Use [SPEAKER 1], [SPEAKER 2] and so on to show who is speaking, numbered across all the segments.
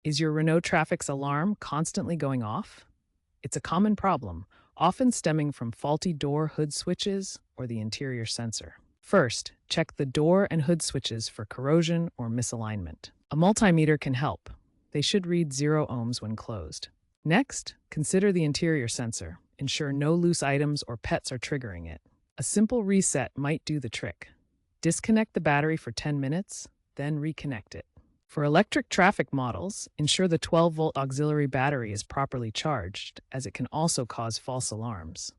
[SPEAKER 1] Is your Renault Trafic's alarm constantly going off? It's a common problem, often stemming from faulty door hood switches or the interior sensor. First, check the door and hood switches for corrosion or misalignment. A multimeter can help. They should read 0 ohms when closed. Next, consider the interior sensor. Ensure no loose items or pets are triggering it. A simple reset might do the trick. Disconnect the battery for 10 minutes, then reconnect it. For electric Trafic models, ensure the 12-volt auxiliary battery is properly charged, as it can also cause false alarms.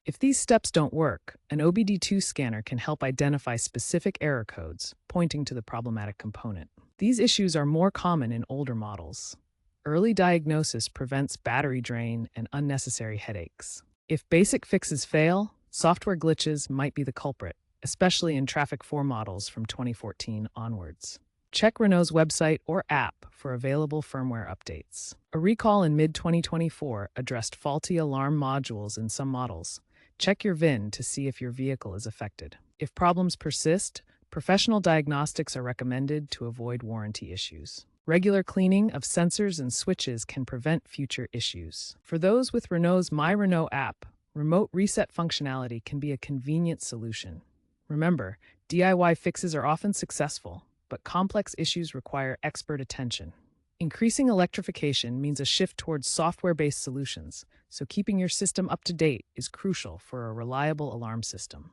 [SPEAKER 1] If these steps don't work, an OBD2 scanner can help identify specific error codes, pointing to the problematic component. These issues are more common in older models. Early diagnosis prevents battery drain and unnecessary headaches. If basic fixes fail, software glitches might be the culprit, especially in Trafic 4 models from 2014 onwards. Check Renault's website or app for available firmware updates. A recall in mid-2024 addressed faulty alarm modules in some models. Check your VIN to see if your vehicle is affected. If problems persist, professional diagnostics are recommended to avoid warranty issues. Regular cleaning of sensors and switches can prevent future issues. For those with Renault's My Renault app, remote reset functionality can be a convenient solution. Remember, DIY fixes are often successful, but complex issues require expert attention. Increasing electrification means a shift towards software-based solutions, so keeping your system up to date is crucial for a reliable alarm system.